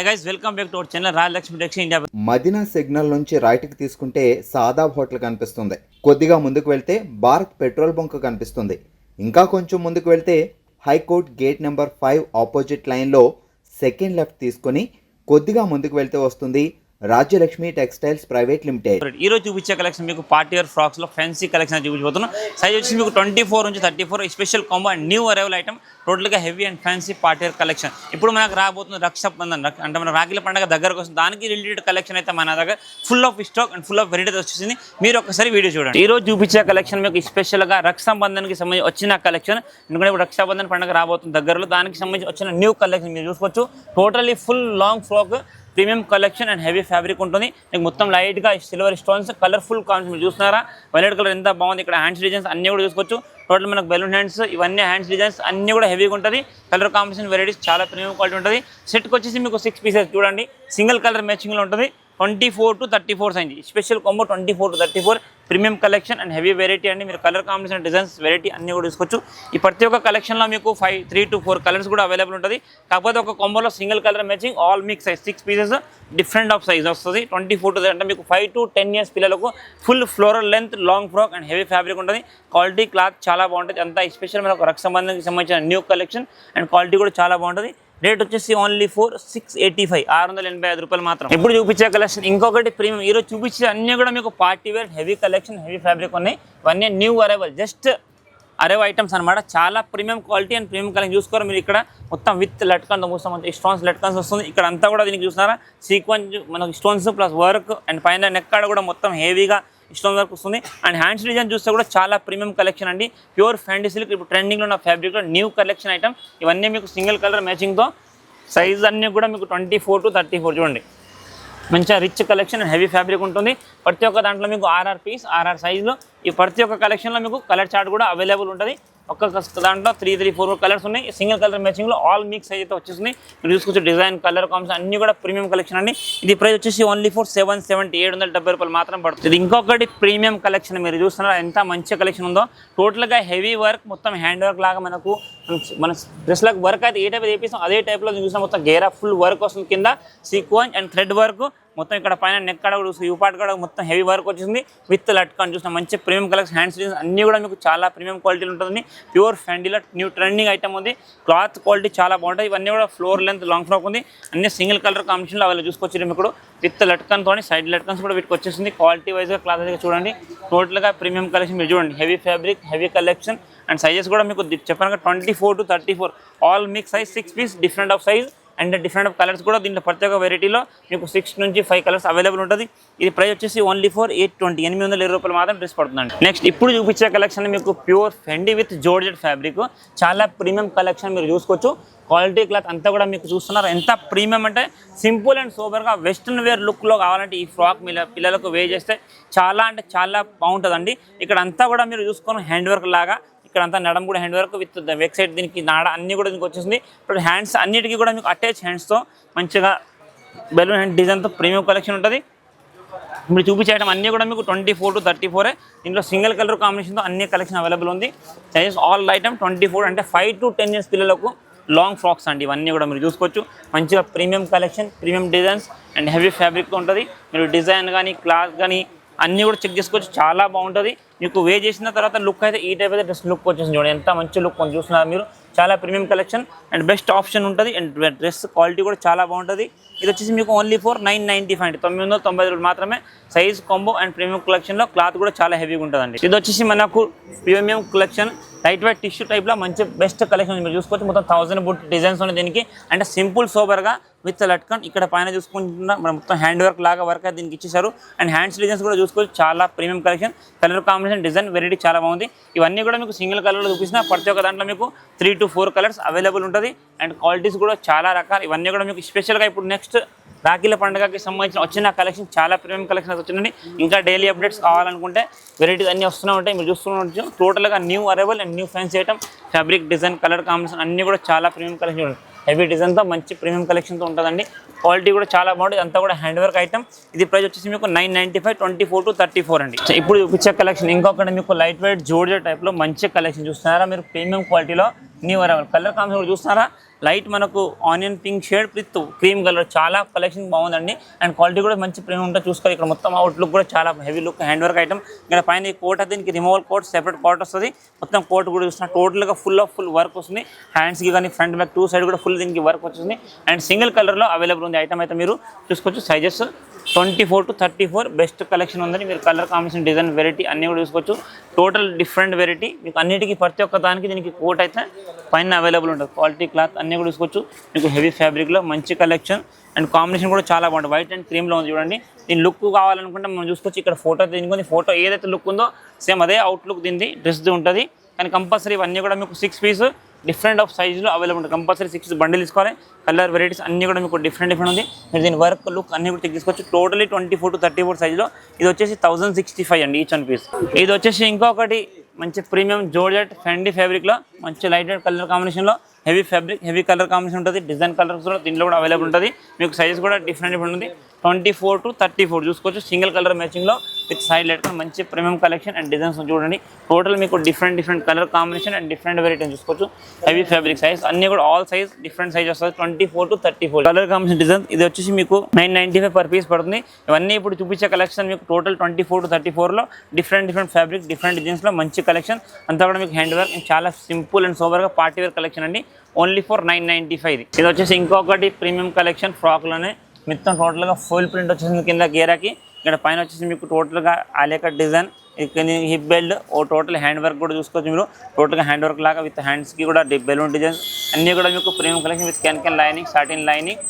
Hi guys, welcome back to our channel Royal Lakshmi Tex India. Madina signal నుంచి రైట్కి తీసుకుంటే Shadab hotel కనిపిస్తుంది. కొద్దిగా ముందుకు వెళ్తే భారత్ పెట్రోల్ బంక్ కనిపిస్తుంది. ఇంకా కొంచెం ముందుకు వెళ్తే హైకోర్ట్ గేట్ నెంబర్ 5 ఆపోజిట్ లైన్లో సెకండ్ లెఫ్ట్ తీసుకొని కొద్దిగా ముందుకు వెళ్తే వస్తుంది రాజ్యలక్ష్మి టెక్స్టైల్స్ ప్రైవేట్ లిమిటెడ్. ఈ రోజు చూపించే కలెక్షన్ మీకు పార్టీ వేర్ ఫ్రాక్స్ లో ఫ్యాన్సీ కలెక్షన్ చూపించబోతున్నాం. సైజ్ వచ్చి మీకు 24 నుంచి 34 special combo and new arrival item. Total గా heavy and fancy party wear collection. ఇప్పుడు మనకు రాబోతుంది రక్షాబంధన్, అంటే మన రాఖీల పండుగ దగ్గరకు వస్తుంది. దానికి రిలేటెడ్ కలెక్షన్ అయితే మన దగ్గర full of stock and full of varieties వచ్చేసింది. మీరు ఒకసారి వీడియో చూడండి. ఈ రోజు చూపించే కలెక్షన్ మీకు స్పెషల్ గా రక్షాబంధన్ కి సంబంధించి వచ్చిన కలెక్షన్. ఎందుకంటే ఇప్పుడు రక్షాబంధన్ పండుగ రాబోతుంది దగ్గరలో, దానికి సంబంధించి వచ్చిన న్యూ కలెక్షన్ మీరు చూసుకోవచ్చు. Totally full long frock premium collection and heavy fabric ఉంటుంది. మీకు మొత్తం లైట్గా సిల్వర్ స్టోన్స్ కలర్ఫుల్ కాంబినేషన్ మీరు చూస్తున్నారా. వైలెట్ కలర్ ఎంత బాగుంది. ఇక్కడ హ్యాండ్స్ డిజైన్స్ అన్నీ కూడా చూసుకోవచ్చు. టోటల్ మనకు బెలూన్ హ్యాండ్స్, ఇవన్నీ హ్యాండ్స్ డిజైన్స్ అన్నీ కూడా హెవీగా ఉంటుంది. కలర్ కాంబినేషన్ వెరైటీస్ చాలా ప్రీమియం క్వాలిటీ ఉంటుంది. సెట్కి వచ్చేసి మీకు 6 పీసెస్ చూడండి, సింగిల్ కలర్ మ్యాచింగ్లో ఉంటుంది. 24 to 34 size special combo. 24 to 34 premium collection and heavy variety అండి. మీరు కలర్ కాంబినేషన్ డిజైన్స్ వెరైటీ అన్నీ కూడా తీసుకోవచ్చు. ఈ ప్రతి ఒక్క కలెక్షన్లో మీకు 3 to 4 కలర్స్ కూడా అవైలబుల్ ఉంటుంది. కాకపోతే ఒక కాంబోలో single colour matching all mix size 6 pieces different of size వస్తుంది. 24 to అంటే మీకు 5 to 10 ఇయర్స్ పిల్లలకు full floral length long frock and heavy fabric ఉంటుంది. క్వాలిటీ క్లాత్ చాలా బాగుంటుంది. అంతా స్పెషల్ మనకు రక్షాబంధన్కి సంబంధించిన న్యూ కలెక్షన్ అండ్ క్వాలిటీ కూడా చాలా బాగుంటుంది. రేట్ వచ్చేసి ఓన్లీ 685 685 రూపాయలు మాత్రం. ఇప్పుడు చూపించే కలెక్షన్ ఇంకొకటి ప్రీమియం. ఈరోజు చూపించే అన్నీ కూడా మీకు party wear heavy collection heavy fabric ఉన్నాయి. ఇవన్నీ new arrival just arrive items అనమాట. చాలా premium quality and premium collection చూసుకోరు మీరు. ఇక్కడ మొత్తం విత్ లట్కన్తో మొత్తం స్టోన్స్ లట్కన్స్ వస్తుంది. ఇక్కడ అంతా కూడా దీనికి చూస్తున్నారా సీక్వెన్స్ మనకు స్టోన్స్ ప్లస్ వర్క్ అండ్ పైన నెక్ కాడ కూడా మొత్తం హెవీగా స్టోన్ వర్క్ వస్తుంది. అండ్ హ్యాండ్స్ డిజైన్ చూస్తే కూడా చాలా ప్రీమియం కలెక్షన్ అండి. ప్యూర్ ఫ్యాండీ సిల్క్ ఇప్పుడు ట్రెండింగ్లో ఉన్న ఫ్యాబ్రిక్లో న్యూ కలెక్షన్ ఐటమ్. ఇవన్నీ మీకు సింగిల్ కలర్ మ్యాచింగ్తో సైజ్ అన్నీ కూడా మీకు 24 to 34 చూడండి. మంచిగా rich collection and heavy fabric ఉంటుంది. ప్రతి ఒక్క దాంట్లో మీకు ఆర్ఆర్ పీస్ ఆర్ఆర్ సైజులో ఈ ప్రతి ఒక్క కలెక్షన్లో మీకు కలర్ చార్ట్ కూడా అవైలబుల్ ఉంటుంది. ఒక్కొక్క దాంట్లో 3-4 కలర్స్ ఉన్నాయి. సింగిల్ కలర్ మ్యాచింగ్లో ఆల్ మిక్స్ అయితే వచ్చేసింది. మీరు చూసుకోవచ్చు డిజైన్ కలర్ కాంబినేషన్ అన్నీ కూడా ప్రీమియం కలెక్షన్ అండి. ఇది ప్రైస్ వచ్చేసి ఓన్లీ 770 రూపాయలు మాత్రం పడుతుంది. ఇది ఇంకొకటి ప్రీమియం కలెక్షన్ మీరు చూస్తున్నారా ఎంత మంచి కలెక్షన్ ఉందో. టోటల్గా హెవీ వర్క్ మొత్తం హ్యాండ్ వర్క్ లాగా మనకు మన డ్రెస్లకు వర్క్ అయితే ఏ టైప్ చేపిస్తాం అదే టైప్లో చూసిన మొత్తం గేరా ఫుల్ వర్క్ వస్తుంది. కింద సీక్వెన్స్ అండ్ థ్రెడ్ వర్క్ మొత్తం ఇక్కడ పైన నెక్ కాడ కూడా యూ పార్ట్ కూడా మొత్తం హెవీ వర్క్ వచ్చేసింది. విత్ లట్కన్ చూసిన మంచి ప్రీమియం కలెక్షన్ హ్యాండ్స్ డిజైన్స్ అన్నీ కూడా మీకు చాలా ప్రీమియం క్వాలిటీలు ఉంటుంది. ప్యూర్ ఫ్యాండీలో న్యూ ట్రెండింగ్ ఐటమ్ ఉంది. క్లాత్ క్వాలిటీ చాలా బాగుంటుంది. ఇవన్నీ కూడా ఫ్లోర్ లెంత్ లాంగ్ ఫ్రాక్ ఉంది. అన్ని సింగిల్ కలర్ కాంబినేషన్లో అవి చూసుకోవచ్చు. మీకు విత్ లట్కన్తో సైడ్ లట్కన్స్ కూడా వీటికి వచ్చేసింది. క్వాలిటీ వైజ్గా క్లాత్ అయితే చూడండి. టోటల్గా ప్రీమియం కలెక్షన్ మీరు చూడండి. Heavy fabric heavy collection and sizes కూడా మీకు చెప్పాను 24 to 34 all mix size 6 piece different of size and different of colours కూడా దీంట్లో ప్రతి ఒక్క వెరైటీలో మీకు 6 నుంచి 5 కలర్స్ అవైలబుల్ ఉంటుంది. ఇది ప్రైస్ వచ్చేసి ఓన్లీ 820 రూపాయలు మాత్రం డ్రెస్ పడుతుందండి. నెక్స్ట్ ఇప్పుడు చూపించే కలెక్షన్ మీకు ప్యూర్ ఫెండీ విత్ జోర్జెట్ ఫ్యాబ్రిక్ చాలా ప్రీమియం కలెక్షన్ మీరు చూసుకోవచ్చు. క్వాలిటీ క్లాత్ అంతా కూడా మీకు చూస్తున్నారు ఎంత ప్రీమియం అంటే సింపుల్ అండ్ సోబర్గా వెస్ట్రన్ వేర్ లుక్లో కావాలంటే ఈ ఫ్రాక్ పిల్లలకు వే చేస్తే చాలా అంటే చాలా బాగుంటుందండి. ఇక్కడ అంతా కూడా మీరు చూసుకొని హ్యాండ్ వర్క్ లాగా ఇక్కడ అంతా నడం కూడా హ్యాండ్ వర్క్ విత్ వెక్ సైడ్ దీనికి నాడ అన్నీ కూడా దీనికి వచ్చేసింది. ఇప్పుడు హ్యాండ్స్ అన్నిటికీ కూడా మీకు అటాచ్ హ్యాండ్స్తో మంచిగా బెలూన్ హ్యాండ్ డిజైన్తో ప్రీమియం కలెక్షన్ ఉంటుంది. ఇప్పుడు చూపించడం అన్నీ కూడా మీకు 24 to 34 దీంట్లో సింగిల్ కలర్ కాంబినేషన్తో అన్ని కలెక్షన్ అవైలబుల్ ఉంది. సైజెస్ ఆల్ ఐటమ్ 24 అంటే 5 to 10 ఇయర్స్ పిల్లలకు లాంగ్ ఫ్రాక్స్ అండి. ఇవన్నీ కూడా మీరు చూసుకోవచ్చు. మంచిగా premium collection premium designs and heavy ఫ్యాబ్రిక్తో ఉంటుంది. మీరు డిజైన్ కానీ క్లాత్ కానీ అన్నీ కూడా చెక్ చేసుకోవచ్చు. చాలా బాగుంటుంది. మీకు వే చేసిన తర్వాత లుక్ అయితే ఈ టైప్ అయితే డ్రెస్ లుక్ వచ్చేసింది చూడండి. ఎంత మంచి లుక్ కొంచెం చూస్తున్నారు మీరు. చాలా premium collection and best option ఉంటుంది. అండ్ డ్రెస్ క్వాలిటీ కూడా చాలా బాగుంటుంది. ఇది వచ్చేసి మీకు ఓన్లీ 995 990 మాత్రమే. సైజ్ కాంబో అండ్ ప్రీమియం కలెక్షన్లో క్లాత్ కూడా చాలా హెవీగా ఉంటుందండి. ఇది వచ్చేసి మనకు premium collection light weight tissue టైప్లో మంచి బెస్ట్ కలెక్షన్ మీరు చూసుకోవచ్చు. మొత్తం 1000 బుట్ డిజైన్స్ ఉన్నాయి దీనికి. అంటే సింపుల్ సోబర్గా విత్ లట్కన్ ఇక్కడ పైన చూసుకుంటున్నా మనం మొత్తం హ్యాండ్ వర్క్ లాగా వర్క్ అయితే దీనికి ఇచ్చేసారు. అండ్ హ్యాండ్స్ డిజైన్స్ కూడా చూసుకోవచ్చు. చాలా premium collection colour combination design variety చాలా బాగుంది. ఇవన్నీ కూడా మీకు సింగిల్ కలర్లో చూపిస్తున్నా. ప్రతి ఒక్క దాంట్లో మీకు 3 to 4 కలర్స్ అవైలబుల్ ఉంటుంది. అండ్ క్వాలిటీస్ కూడా చాలా రకాలు. ఇవన్నీ కూడా మీకు స్పెషల్గా ఇప్పుడు నెక్స్ట్ రాఖీల పండుగకి సంబంధించిన వచ్చిన కలెక్షన్ చాలా ప్రీమియం కలెక్షన్ వచ్చిందండి. ఇంకా డైలీ అప్డేట్స్ కావాలనుకుంటే వెరైటీస్ అన్నీ వస్తూనే ఉంటాయి. మీరు చూస్తున్నట్టు టోటల్గా new arrival and new fancy item fabric design colour combination అన్నీ కూడా చాలా ప్రీమియం కలెక్షన్ హెవీ డిజైన్తో మంచి ప్రీమియం కలెక్షన్తో ఉంటుందండి. క్వాలిటీ కూడా చాలా బాగుంటుంది. అంతా కూడా హ్యాండ్ వర్క్ ఐటమ్. ఇది ప్రైస్ వచ్చేసి మీకు 995 24 to 34 అండి. ఇప్పుడు చూపించే కలెక్షన్ ఇంకొకటి మీకు లైట్ వెయిట్ జోర్జెట్ టైప్లో మంచి కలెక్షన్ చూస్తున్నారా మీరు. ప్రీమియం క్వాలిటీలో న్యూ అరైవల్ కలర్ కాంబినేషన్ చూస్తున్నారా. లైట్ మనకు onion pink shade with cream colour, చాలా కలెక్షన్ బాగుందండి. అండ్ క్వాలిటీ కూడా మంచి ప్రీమియం ఉంటుంది చూసుకోవాలి. ఇక్కడ మొత్తం అవుట్లుక్ కూడా చాలా heavy look hand work item. ఇక్కడ పైన ఈ కోట్ అయితే దీనికి రిమూవల్ కోట్, సెపరేట్ కోట్ వస్తుంది. మొత్తం కోట్ కూడా చూస్తున్నా టోటల్గా ఫుల్ వర్క్ వస్తుంది. హ్యాండ్స్కి కానీ ఫ్రంట్ బ్యాక్ టూ సైడ్ కూడా ఫుల్ దీనికి వర్క్ వచ్చింది. అండ్ సింగిల్ కలర్లో అవైలబుల్ ఉంది ఐటమ్ అయితే మీరు చూసుకోవచ్చు. సైజెస్ 24 to 34 బెస్ట్ కలెక్షన్ ఉందని మీరు కలర్ కాంబినేషన్ డిజైన్ వెరైటీ అన్నీ కూడా చూసుకోవచ్చు. టోటల్ డిఫరెంట్ వెరైటీ మీకు అన్నిటికీ ప్రతి ఒక్క దానికి దీనికి కోట్ అయితే పైన అవైలబుల్ ఉంటుంది. క్వాలిటీ క్లాత్ అన్నీ కూడా చూసుకోవచ్చు. మీకు హెవీ ఫ్యాబ్రిక్లో మంచి కలెక్షన్ అండ్ కాంబినేషన్ కూడా చాలా బాగుంటుంది. వైట్ అండ్ క్రీమ్లో ఉంది చూడండి. దీని లుక్ కావాలనుకుంటే మనం చూసుకోవచ్చు. ఇక్కడ ఫోటో దీనికి ఫోటో ఏదైతే లుక్ ఉందో సేమ్ అదే అవుట్లుక్ దీనిది డ్రెస్ది ఉంటుంది. కానీ కంపల్సరీ ఇవన్నీ కూడా మీకు 6 పీస్ డిఫరెంట్ ఆఫ్ సైజులో అవైలబుల్ ఉంటుంది. కంపల్సరీ 6 బండిల్ తీసుకోవాలి. కలర్ వెరైటీస్ అన్నీ కూడా మీకు డిఫరెంట్ ఉంది. మీరు దీని వర్క్ లుక్ అన్నీ కూడా చెక్ చేసుకోవచ్చు. టోటలీ 24 to 34 సైజులో ఇది వచ్చేసి 1065 అండి ఈచ్ వన్ పీస్. ఇది వచ్చేసి ఇంకొకటి మంచి ప్రీమియం జోర్జెట్ ఫెండీ ఫ్యాబ్రిక్లో మంచి లైట్ వెయిట్ కలర్ కాంబినేషన్లో heavy fabric heavy colour combination ఉంటుంది. డిజైన్ కలర్స్ కూడా దీంట్లో కూడా అవైలబుల్ ఉంటుంది. మీకు సైజ్ కూడా డిఫరెంట్ ఉంది. 24 to 34 చూసుకోవచ్చు. సింగిల్ కలర్ మ్యాచింగ్లో విత్ సైడ్ లైట్ మంచి ప్రీమియం కలెక్షన్ అండ్ డిజైన్స్ చూడండి. టోటల్ మీకు different colour combination and different variety చూసుకోవచ్చు. హెవీ ఫ్యాబ్రిక్ సైజ్ అన్ని కూడా ఆల్ సైజ్ డిఫరెంట్ సైజ్ వస్తుంది. 24 to 34 కలర్ కాంబినేషన్ డిజైన్. ఇది వచ్చేసి మీకు 995 per పీస్ పడుతుంది. ఇవన్నీ ఇప్పుడు చూపించే కలెక్షన్ మీకు టోటల్ 24 to 34లో డిఫరెంట్ ఫ్యాబ్రిక్ డిఫరెంట్ డిజైన్స్లో మంచి కలెక్షన్ అంతా కూడా మీకు హ్యాండ్ వర్క్ చాలా సింపుల్ అండ్ సోబర్గా పార్టీ వేర్ కలెక్షన్ అండి. Only for 995. ఇది వచ్చేసి ఇంకొకటి ప్రీమియం కలెక్షన్ ఫ్రాక్లోనే మొత్తం టోటల్గా ఫుల్ ప్రింట్ వచ్చేసింది కింద గేరాకి. ఇక్కడ పైన వచ్చేసి మీకు టోటల్గా ఆలియా డిజైన్ హిప్ బెల్ట్ ఓ టోటల్ హ్యాండ్ వర్క్ కూడా చూసుకోవచ్చు. మీరు టోటల్గా హ్యాండ్ వర్క్ లాగా విత్ హ్యాండ్స్కి కూడా బెలూన్ డిజైన్స్ అన్నీ కూడా మీకు premium collection with can lining satin lining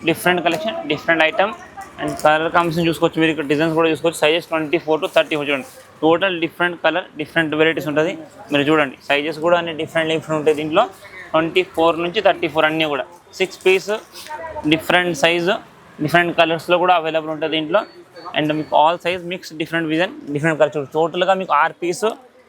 different collection different item and colour combination చూసుకోవచ్చు. మీరు ఇక్కడ డిజైన్స్ కూడా చూసుకోవచ్చు. సైజెస్ 24 to 34 చూడండి. Total different colour different varieties ఉంటుంది. మీరు చూడండి సైజెస్ కూడా అన్ని డిఫరెంట్ ఉంటాయి దీంట్లో. 24 నుంచి 34 అన్నీ కూడా 6 పీస్ డిఫరెంట్ సైజు డిఫరెంట్ కలర్స్లో కూడా అవైలబుల్ ఉంటుంది దీంట్లో. అండ్ మీకు all size mix different vision different colour టోటల్గా మీకు 6 పీస్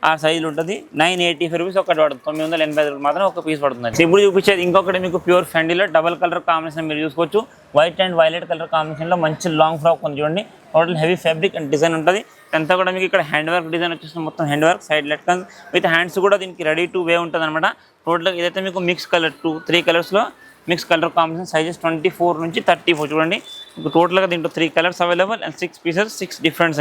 6 సైజులు ఉంటుంది. 985 రూపీస్ ఒకటి పడుతుంది. 985 మాత్రం ఒక పీస్ పడుతుంది. ఇప్పుడు చూపించేది ఇంకొకటి మీకు ప్యూర్ ఫెండీలో డబల్ కలర్ కాంబినేషన్ మీరు చూసుకోవచ్చు. వైట్ అండ్ వైలెట్ కలర్ కాంబినేషన్లో మంచి లాంగ్ ఫ్రాక్ ఉంది చూడండి. Total heavy fabric and design ఉంటుంది. అంతా కూడా మీకు ఇక్కడ హ్యాండ్ వర్క్ డిజైన్ వచ్చేసి మొత్తం హ్యాండ్ వర్క్ సైడ్ లెట్కన్స్ విత్ హ్యాండ్స్ కూడా దీనికి రెడీ టు వే ఉంటుంది అనమాట. టోటల్గా ఇదైతే మీకు మిక్స్ కలర్ 2-3 కలర్స్లో మిక్స్ కలర్ కాంబినేషన్ సైజెస్ 24 నుంచి 34 చూడండి. మీకు టోటల్గా దీంట్లో 3 colours available and 6 pieces 6 different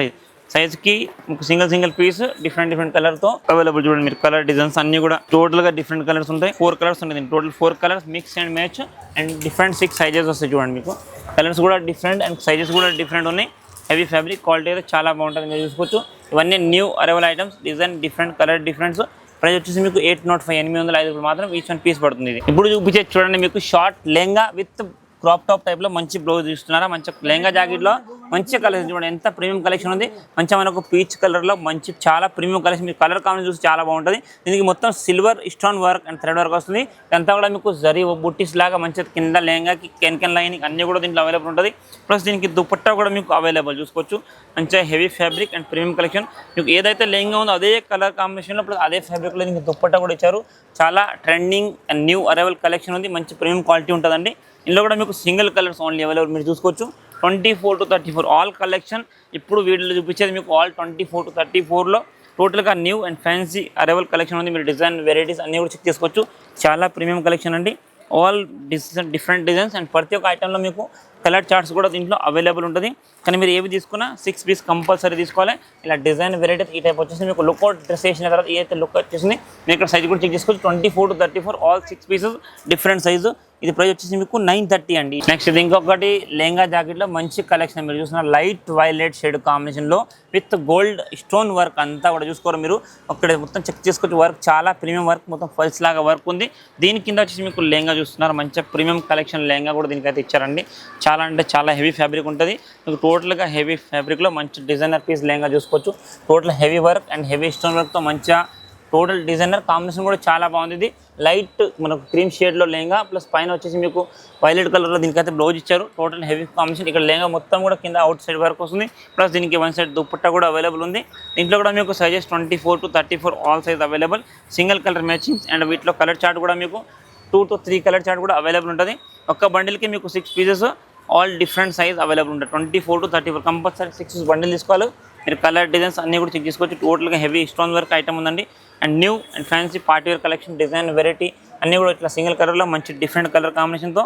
సైజ్కి మీకు సింగిల్ పీస్ డిఫరెంట్ కలర్తో అవైలబుల్ చూడండి. మీరు కలర్ డిజైన్స్ అన్ని కూడా టోటల్గా డిఫరెంట్ కలర్స్ ఉంటాయి. 4 కలర్స్ ఉంటాయి. Total 4 colours mix and match and different 6 sizes వస్తాయి చూడండి. మీకు కలర్స్ కూడా డిఫరెంట్ అండ్ సైజెస్ కూడా డిఫరెంట్ ఉన్నాయి. హెవీ ఫ్యాబ్రిక్ క్వాలిటీ అయితే చాలా బాగుంటుంది మీరు చూసుకోవచ్చు. ఇవన్నీ new arrival items design different colour difference. Price వచ్చేసి మీకు 805 మాత్రం ఈచ్ వన్ పీస్ పడుతుంది. ఇప్పుడు చూపించే చూడండి మీకు short lehenga with crop top టైప్లో మంచి బ్లౌజ్ చూస్తున్నారా. మంచి లెహంగా జాకెట్లో మంచి కలెక్షన్ చూడండి. ఎంత ప్రీమియం కలెక్షన్ ఉంది. మంచిగా మనకు పీచ్ కలర్లో మంచి చాలా ప్రీమియం కలెక్షన్. మీకు కలర్ కాంబినేషన్ చూసి చాలా బాగుంటుంది. దీనికి మొత్తం silver stone work and thread work వస్తుంది. ఇదంతా కూడా మీకు జరీ బుట్టీస్ లాగా మంచి కింద లెహంగాకి కెన్ లైనింగ్ అన్నీ కూడా దీంట్లో అవైలబుల్ ఉంటుంది. ప్లస్ దీనికి దుపట్టా కూడా మీకు అవైలబుల్ చూసుకోవచ్చు. మంచిగా heavy fabric and premium collection. మీకు ఏదైతే లెహంగా ఉందో అదే కలర్ కాంబినేషన్లో ప్లస్ అదే ఫ్యాబ్రిక్లో దీనికి దుపట్టా కూడా ఇచ్చారు. చాలా trending and new arrival collection ఉంది. మంచి ప్రీమియం క్వాలిటీ ఉంటుందండి. ఇందులో కూడా మీకు సింగిల్ కలర్స్ ఓన్లీ అవైలబుల్ మీరు చూసుకోవచ్చు. 24 to 34 ఆల్ కలెక్షన్. ఇప్పుడు వీటిలో చూపించేది మీకు ఆల్ 24 to 34లో టోటల్గా new and fancy arrival collection ఉంది. మీరు డిజైన్ వెరైటీస్ అన్నీ కూడా చెక్ చేసుకోవచ్చు. చాలా ప్రీమియం కలెక్షన్ అండి. ఆల్ డిఫరెంట్ డిజైన్స్ అండ్ ప్రతి ఒక్క ఐటెంలో మీకు కలర్ చార్ట్స్ కూడా దీంట్లో అవైలబుల్ ఉంటుంది. కానీ మీరు ఏవి తీసుకున్నా 6 పీస్ కంపల్సరీ తీసుకోవాలి. ఇలా డిజైన్ వెరైటీస్ ఈ టైప్ వచ్చేసి మీకు లుక్అవుట్ డ్రెస్ వేసిన తర్వాత ఏదైతే లుక్ వచ్చేసింది మీరు ఇక్కడ సైజ్ కూడా చెక్ చేసుకోవచ్చు. 24 to 34 all 6 pieces different size. ఇది ప్రైస్ వచ్చేసి మీకు 930 అండి. నెక్స్ట్ ఇది ఇంకొకటి లెహంగా జాకెట్లో మంచి కలెక్షన్ మీరు చూసిన లైట్ వైలెట్ షేడ్ కాంబినేషన్లో విత్ గోల్డ్ స్టోన్ వర్క్ అంతా కూడా చూసుకోరు. మీరు అక్కడ మొత్తం చెక్ చేసుకోవచ్చు. వర్క్ చాలా ప్రీమియం వర్క్ మొత్తం ఫల్స్ లాగా వర్క్ ఉంది. దీని కింద వచ్చేసి మీకు లెహంగా చూస్తున్నారు. మంచిగా ప్రీమియం కలెక్షన్ లెహంగా కూడా దీనికైతే ఇచ్చారండి. చాలా అంటే చాలా హెవీ ఫ్యాబ్రిక్ ఉంటుంది. మీకు టోటల్గా హెవీ ఫ్యాబ్రిక్లో మంచి డిజైనర్ పీస్ లెహంగా చూసుకోవచ్చు. Total heavy work and heavy stone వర్క్తో మంచిగా టోటల్ డిజైనర్ కాంబినేషన్ కూడా చాలా బాగుంది. ఇది లైట్ మనకు క్రీమ్ షేడ్లో లెహంగా ప్లస్ పైన వచ్చేసి మీకు వైలెట్ కలర్లో దీనికైతే బ్లౌజ్ ఇచ్చారు. Total heavy combination. ఇక్కడ లెహంగా మొత్తం కూడా కింద అవుట్ సైడ్ వర్క్ వస్తుంది. ప్లస్ దీనికి వన్ సైడ్ దుపట్టా కూడా అవైలబుల్ ఉంది. దీంట్లో కూడా మీకు sizes 24 to 34 all size available. Single colour matchings and వీటిలో కలర్ చార్ట్ కూడా మీకు 2 to 3 కలర్ చార్ట్ కూడా అవైలబుల్ ఉంటుంది. ఒక్క బండిల్కి మీకు 6 pieces all different size available ఉంటుంది. 24 to 34 కంపల్సరీ 6 బండిల్ తీసుకోవాలి. మీరు కలర్ డిజైన్స్ అన్నీ కూడా చెక్ చేసుకోవచ్చు. టోటల్గా హెవీ స్టోన్ వర్క్ ఐటమ్ ఉందండి. And new and fancy party wear collection design variety అన్నీ కూడా ఇట్లా సింగిల్ కలర్లో మంచి డిఫరెంట్ కలర్ కాంబినేషన్తో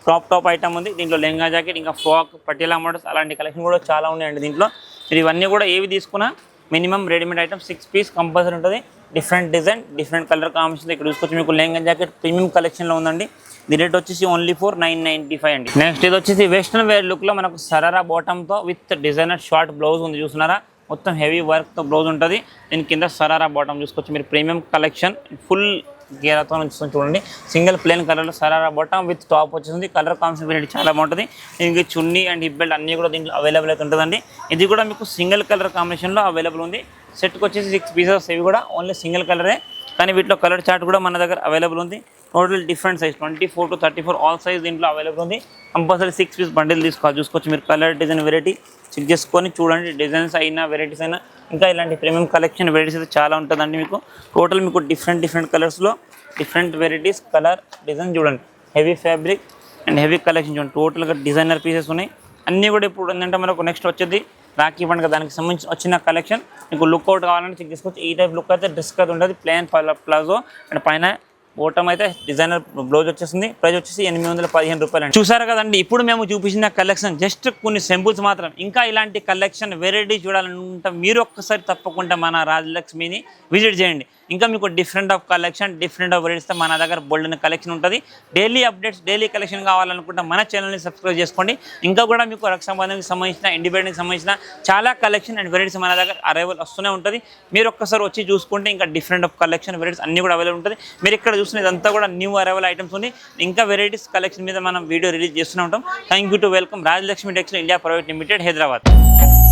క్రాప్ టాప్ ఐటమ్ ఉంది. దీంట్లో లెహంగా జాకెట్ ఇంకా ఫ్రాక్ పటియాలా మోడల్స్ అలాంటి కలెక్షన్ కూడా చాలా ఉన్నాయండి దీంట్లో. మీరు ఇవన్నీ కూడా ఏవి తీసుకున్నా minimum readymade item 6 piece compulsory ఉంటుంది. Different design different colour combination ఇక్కడ చూసుకోవచ్చు. మీకు లెహంగా జాకెట్ ప్రీమియం కలెక్షన్లో ఉందండి. దీని రేట్ వచ్చేసి ఓన్లీ ఫర్ 995 అండి. నెక్స్ట్ ఇది వచ్చేసి వెస్ట్రన్ వేర్ లుక్లో మనకు సరారా బాటమ్తో విత్ డిజైనర్ షార్ట్ బ్లౌజ్ ఉంది చూస్తున్నారా. మొత్తం హెవీ వర్క్తో బ్లౌజ్ ఉంటుంది. దీని కింద సరారా బాటమ్ చూసుకోవచ్చు. మీరు ప్రీమియం కలెక్షన్ ఫుల్ గేరాతో చూడండి. సింగిల్ ప్లేన్ కలర్లో సరారా బాటమ్ విత్ టాప్ వచ్చేసింది. కలర్ కాంబినేషన్ వెరైటీ చాలా బాగుంటుంది. దీనికి చున్నీ అండ్ హిప్ బెల్ట్ అన్నీ కూడా దీంట్లో అవైలబుల్ అయితే ఉంటుందండి. ఇది కూడా మీకు సింగిల్ కలర్ కాంబినేషన్లో అవైలబుల్ ఉంది. సెట్కి వచ్చేసి 6 పీసెస్ ఇవి కూడా ఓన్లీ సింగిల్ కలరే, కానీ వీటిలో కలర్ చార్ట్ కూడా మన దగ్గర అవైలబుల్ ఉంది. Total different size 24 to 34 all size దీంట్లో అవైలబుల్ ఉంది. కంపల్సరీ 6 పీస్ బండిల్ తీసుకోవాలి. చూసుకోవచ్చు మీరు కలర్ డిజైన్ వెరైటీ చెక్ చేసుకొని చూడండి. డిజైన్స్ అయినా వెరైటీస్ అయినా ఇంకా ఇలాంటి ప్రీమియం కలెక్షన్ వెరైటీస్ అయితే చాలా ఉంటుందండి. మీకు టోటల్ మీకు డిఫరెంట్ కలర్స్లో డిఫరెంట్ వెరైటీస్ కలర్ డిజైన్ చూడండి. Heavy fabric and heavy collection చూడండి. టోటల్గా డిజైనర్ పీసెస్ ఉన్నాయి. అన్నీ కూడా ఇప్పుడు ఏంటంటే మనకు నెక్స్ట్ వచ్చేది రాఖీ పండుగ, దానికి సంబంధించి వచ్చిన కలెక్షన్ మీకు లుక్ అవుట్ కావాలంటే చెక్ చేసుకోవచ్చు. ఈ టైప్ లుక్ అయితే డ్రెస్ అయితే ఉంటుంది. ప్లేన్ ప్లాజో అండ్ పైన బోటమ్ అయితే డిజైనర్ బ్లౌజ్ వచ్చేసింది. ప్రైస్ వచ్చేసి 815 రూపాయలు అండి. చూసారు కదండి, ఇప్పుడు మేము చూపించిన కలెక్షన్ జస్ట్ కొన్ని సింపుల్స్ మాత్రం. ఇంకా ఇలాంటి కలెక్షన్ వెరైటీ చూడాలనుకుంటే మీరు ఒక్కసారి తప్పకుండా మన రాజలక్ష్మిని విజిట్ చేయండి. ఇంకా మీకు different of collection different of varieties మన దగ్గర బోల్డెన్ కలెక్షన్ ఉంటుంది. డైలీ అప్డేట్స్ డైలీ కలెక్షన్ కావాలనుకుంటే మన ఛానల్ని సబ్స్క్రైబ్ చేసుకోండి. ఇంకా కూడా మీకు రక్షాబంధన్కి సంబంధించిన ఇండిపెండెంట్కి సంబంధించిన చాలా కలెక్షన్ అండ్ వెరైటీస్ మన దగ్గర అరైవల్ వస్తూనే ఉంటుంది. మీరు ఒక్కసారి వచ్చి చూసుకుంటే ఇంకా డిఫరెంట్ ఆఫ్ కలెక్షన్ వెరైటీస్ అన్నీ కూడా అవైలబుల్ ఉంటుంది. మీరు ఇక్కడ చూసిన ఇదంతా కూడా న్యూ అరైవల్ ఐటమ్స్ ఉంది. ఇంకా వెరైటీస్ కలెక్షన్ మీద మనం వీడియో రిలీజ్ చేస్తూనే ఉంటాం. Thank you to welcome Rajalakshmi textile India private limited, Hyderabad.